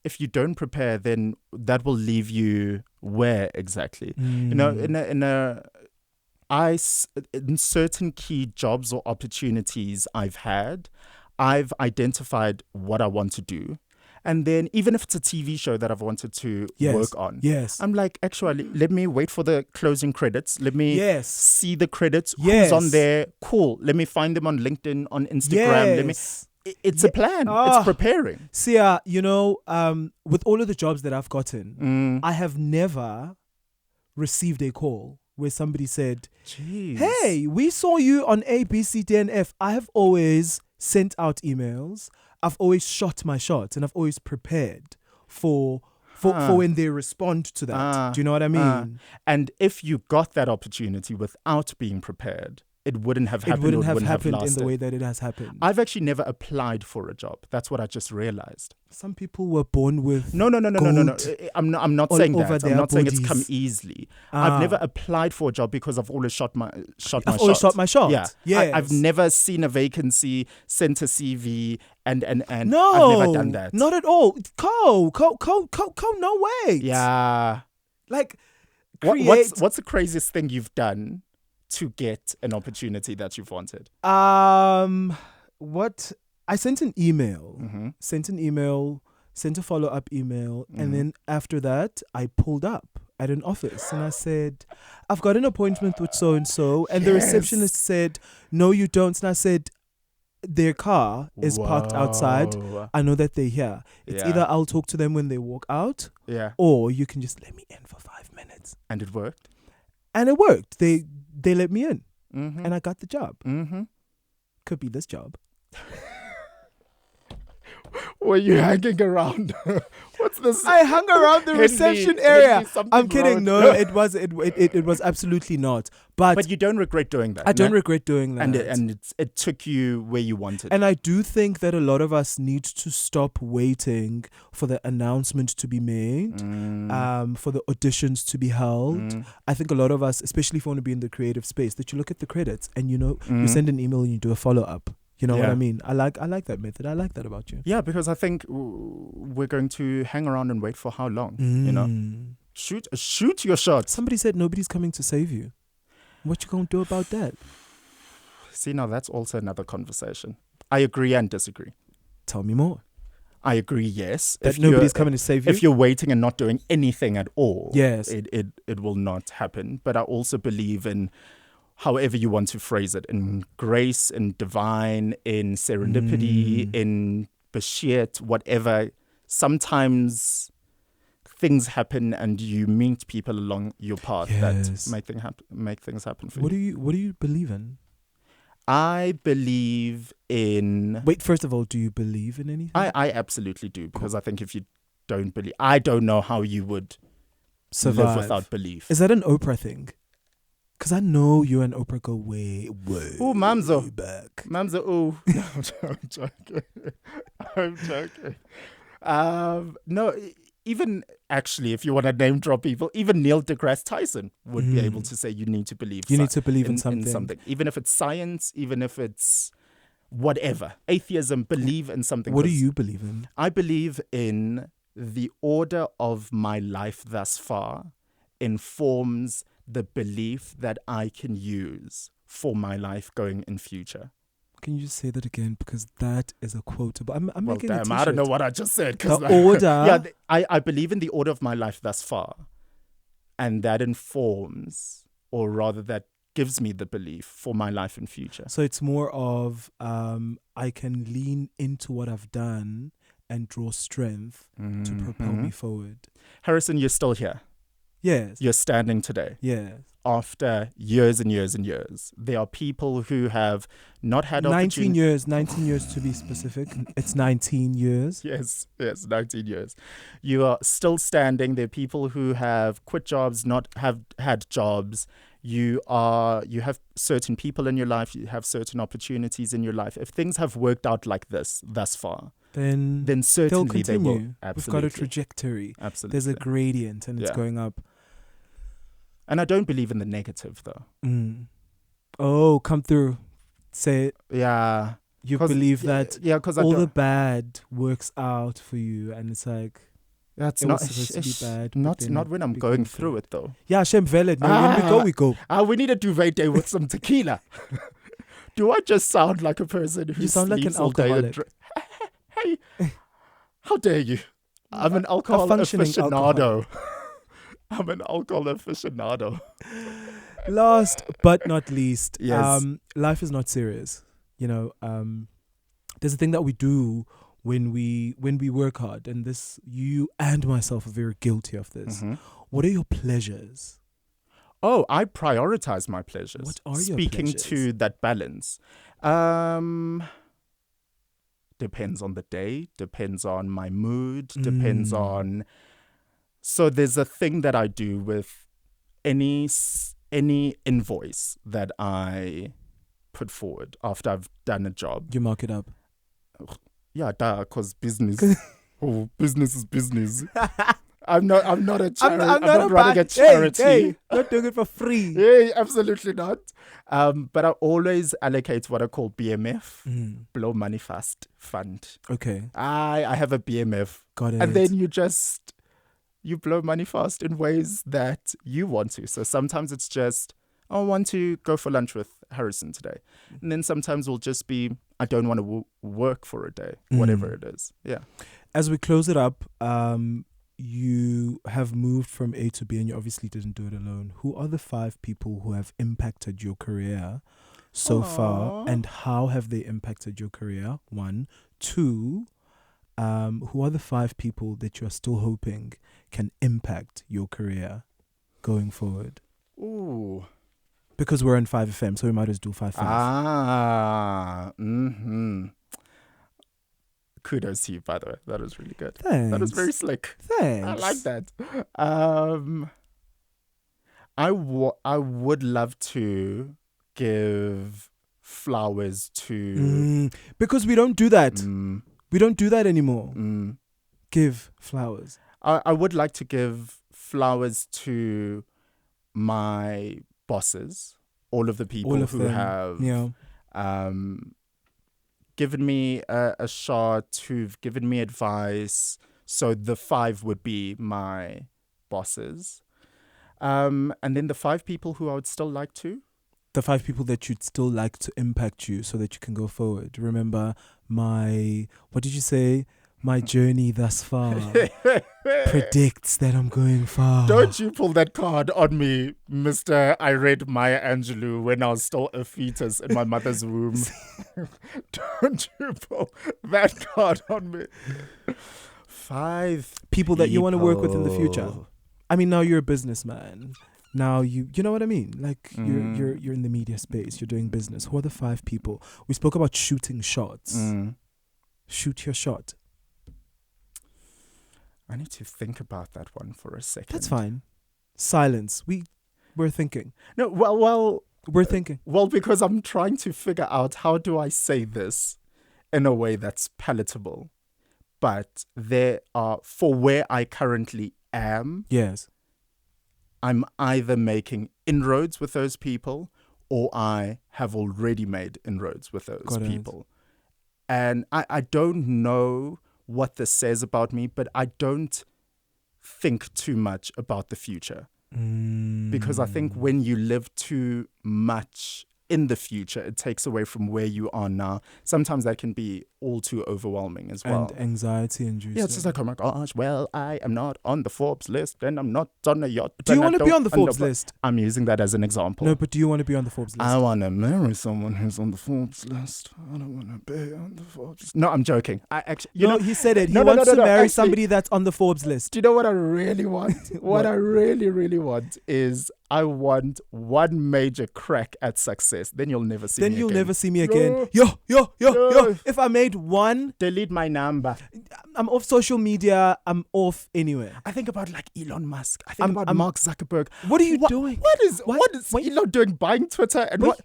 if you don't prepare, then that will leave you where exactly? You know, in certain key jobs or opportunities I've had, I've identified what I want to do. And then even if it's a TV show that I've wanted to work on, I'm like, actually, let me wait for the closing credits. Let me see the credits. Who's on there? Cool. Let me find them on LinkedIn, on Instagram. It's a plan. It's preparing. Sia, with all of the jobs that I've gotten, I have never received a call where somebody said, hey, we saw you on ABCDNF. I have always sent out emails. I've always shot my shots and I've always prepared for when they respond to that. Do you know what I mean? And if you got that opportunity without being prepared, it wouldn't have happened. It wouldn't have happened in lasted. the way that it has happened. I've actually never applied for a job. That's what I just realized. Some people were born with No. I'm not saying that. I'm not saying it's come bodies. easily. I've never applied for a job because I've always shot my shot. Always shot my shot. Yeah. Yes. I've never seen a vacancy, sent a CV, and no, I've never done that. Not at all. Co, no way. Yeah. Like, what's the craziest thing you've done to get an opportunity that you've wanted? What? I sent an email. Mm-hmm. Sent a follow-up email, and then after that, I pulled up at an office and I said, I've got an appointment with so-and-so, and the receptionist said, no, you don't. And I said, their car is parked outside. I know that they're here. It's either I'll talk to them when they walk out, or you can just let me in for 5 minutes. And it worked? And it worked. They let me in, mm-hmm. and I got the job. Mm-hmm. Could be this job. Were you hanging around? What's this? I hung around the reception area. I'm kidding. No, it was absolutely not. But you don't regret doing that. I don't regret doing that. And it took you where you wanted. And I do think that a lot of us need to stop waiting for the announcement to be made, for the auditions to be held. I think a lot of us, especially if you want to be in the creative space, that you look at the credits and you send an email and you do a follow-up. You know what I mean? I like that method. I like that about you. Yeah, because I think we're going to hang around and wait for how long? You know, shoot your shot. Somebody said nobody's coming to save you. What you gonna do about that? See, now that's also another conversation. I agree and disagree. Tell me more. I agree. Yes, that nobody's coming to save you. If you're waiting and not doing anything at all, yes, it will not happen. But I also believe in, however you want to phrase it, in grace, in divine, in serendipity, in beshirt, whatever. Sometimes things happen and you meet people along your path that make things happen for you. What do you believe in? I believe in... Wait, first of all, do you believe in anything? I absolutely do, because I think if you don't believe... I don't know how you would survive live without belief. Is that an Oprah thing? Because I know you and Oprah go way Mamzo. back. Mamzo, ooh. No, I'm joking. No, even actually, if you want to name drop people, even Neil deGrasse Tyson would be able to say you need to believe. You need to believe in something. Even if it's science, even if it's whatever. Atheism, believe in something. What do you believe in? I believe in the order of my life thus far informs the belief that I can use for my life going in future. Can you just say that again? Because that is a quotable. I'm making a t-shirt. I don't know what I just said. The order. Yeah, I believe in the order of my life thus far. And that informs, or rather that gives me the belief for my life in future. So it's more of I can lean into what I've done and draw strength to propel me forward. Harrison, you're still here. Yes. You're standing today. Yes. After years and years and years. There are people who have not had 19 years to be specific. It's 19 years. Yes, 19 years. You are still standing. There are people who have quit jobs, not have had jobs. You have certain people in your life. You have certain opportunities in your life. If things have worked out like this thus far, then certainly they will. Absolutely. We've got a trajectory. Absolutely. There's a gradient and it's going up. And I don't believe in the negative, though. Oh, come through. Say it. Yeah. You believe that because all the bad works out for you, and it's like... That's not supposed to be bad. Not when I'm going through it, though. Yeah, Shem Veled. When we go. We need a duvet day with some tequila. Do I just sound like a person who sound like an alcoholic? Hey, how dare you? I'm an alcohol aficionado. I'm an alcohol aficionado. Last but not least, yes. Life is not serious. You know, there's a thing that we do when we work hard, and this, you and myself are very guilty of this. What are your pleasures? Oh, I prioritize my pleasures. What are your Speaking pleasures? to that balance. Depends on the day, depends on my mood, depends on... So there's a thing that I do with any invoice that I put forward after I've done a job. You mark it up. Yeah, because business. Business is business. I'm not a charity. I'm not running a charity. Hey, not doing it for free. Hey, absolutely not. But I always allocate what I call BMF, Blow Money Fast Fund. Okay. I have a BMF. Got it. And then you blow money fast in ways that you want to. So sometimes it's just, I want to go for lunch with Harrison today. And then sometimes it'll just be, I don't want to work for a day, whatever it is. Yeah. As we close it up, you have moved from A to B and you obviously didn't do it alone. Who are the 5 people who have impacted your career so far, and how have they impacted your career? 1. 2, who are the 5 people that you are still hoping can impact your career going forward? Ooh. Because we're on 5FM, so we might as well do 5-5. Kudos to you, by the way. That was really good. Thanks. That was very slick. Thanks. I like that. I would love to give flowers to... because we don't do that. We don't do that anymore. Give flowers. I would like to give flowers to my bosses, all of the people who have given me a shot, who've given me advice. So the 5 would be my bosses. And then the 5 people who I would still like to. The 5 people that you'd still like to impact you so that you can go forward. Remember what did you say? My journey thus far predicts that I'm going far. Don't you pull that card on me, Mr. I read Maya Angelou when I was still a fetus in my mother's womb. Don't you pull that card on me. 5 people that you want to work with in the future. I mean, now you're a businessman. Now you know what I mean? Like you're in the media space, you're doing business. Who are the 5 people? We spoke about shooting shots. Shoot your shot. I need to think about that one for a second. That's fine. Silence. We're thinking. No, well, we're thinking. Well, because I'm trying to figure out how do I say this in a way that's palatable. But there are, for where I currently am, yes, I'm either making inroads with those people or I have already made inroads with those people. And I don't know what this says about me, but I don't think too much about the future. Because I think when you live too much in the future, it takes away from where you are now. Sometimes that can be all too overwhelming as well. And anxiety inducing. Yeah, it's just like, oh my gosh, well, I am not on the Forbes list and I'm not on a yacht. Do you want to be on the Forbes list? I'm using that as an example. No, but do you want to be on the Forbes list? I want to marry someone who's on the Forbes list. I don't want to be on the Forbes list. No, I'm joking. I actually, he said it. He wants to marry somebody that's on the Forbes list. Do you know what I really want? What I really, really want is I want one major crack at success. Then you'll never see me again. Then you'll never see me again. Yo. If I made one... Delete my number. I'm off social media. I'm off anywhere. I think about like Elon Musk. I think about Mark Zuckerberg. What are you doing? What is Elon doing? Buying Twitter? And what?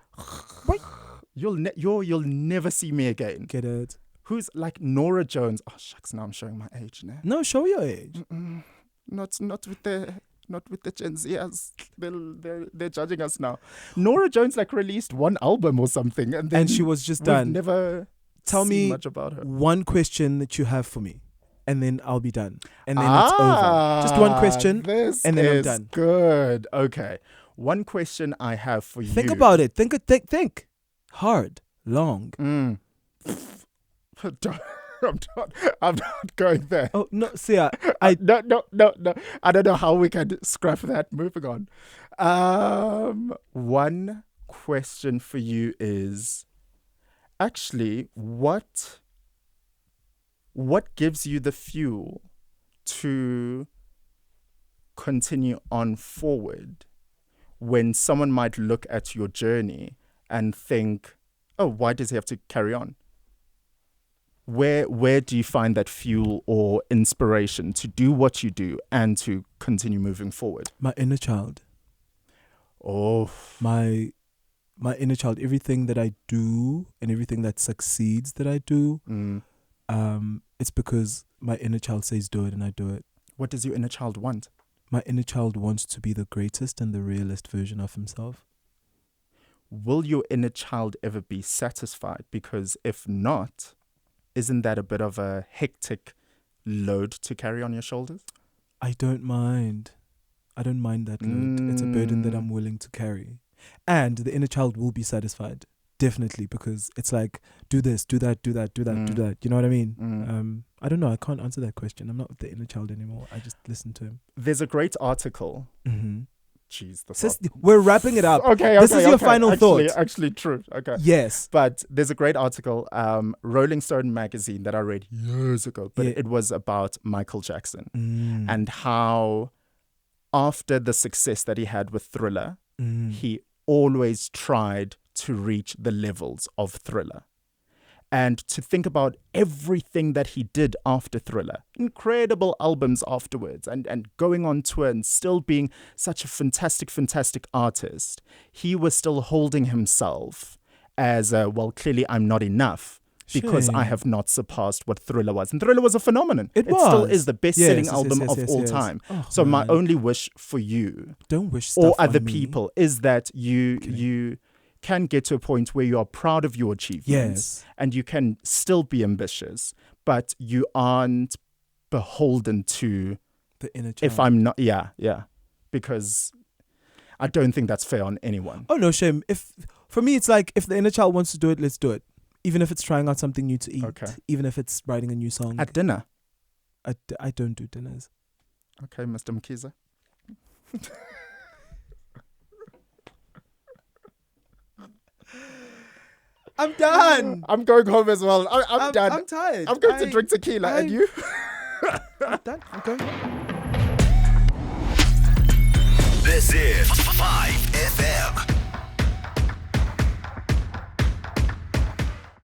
You'll never see me again. Get it? Who's like Nora Jones? Oh shucks! Now I'm showing my age now. No, show your age. Not with the Gen Zers. They're judging us now. Nora Jones like released one album or something, and she was just done. Never tell me much about her. One question that you have for me, and then I'll be done, and then it's over. Just one question, and then I'm done. Good. Okay. One question I have for you. Think about it. Think hard, long. I'm not going there. Oh no, Sia. No. I don't know how we can scrap that. Moving on. One question for you is actually what gives you the fuel to continue on forward when someone might look at your journey and think, oh, why does he have to carry on? Where do you find that fuel or inspiration to do what you do and to continue moving forward? My inner child. Oh. My my inner child, everything that I do and everything that succeeds that I do, it's because my inner child says do it and I do it. What does your inner child want? My inner child wants to be the greatest and the realest version of himself. Will your inner child ever be satisfied? Because if not, isn't that a bit of a hectic load to carry on your shoulders? I don't mind. I don't mind that load. It's a burden that I'm willing to carry. And the inner child will be satisfied. Definitely, because it's like, do this, do that, do that, do that, do that. You know what I mean? I don't know. I can't answer that question. I'm not the inner child anymore. I just listen to him. There's a great article. Jeez, we're wrapping it up. Okay, this is your final thought. Actually, true. Okay. Yes. But there's a great article, Rolling Stone magazine, that I read years ago. But it was about Michael Jackson and how after the success that he had with Thriller, he always tried to reach the levels of Thriller. And to think about everything that he did after Thriller, incredible albums afterwards, and going on tour and still being such a fantastic, fantastic artist, he was still holding himself as, well, clearly I'm not enough because I have not surpassed what Thriller was. And Thriller was a phenomenon. It still is the best-selling album of all time. Oh, so my only wish for you, don't wish stuff or other on people, is that you can get to a point where you are proud of your achievements and you can still be ambitious, but you aren't beholden to the inner child. If I'm not, because I don't think that's fair on anyone. Oh no, shame. For me, it's like, if the inner child wants to do it, let's do it. Even if it's trying out something new to eat, even if it's writing a new song. At dinner? I don't do dinners. Okay, Mr. Mkhize. I'm done. I'm going home as well. I'm done. I'm tired. I'm going to drink tequila. And you? I'm done. I'm going home. This is 5FM.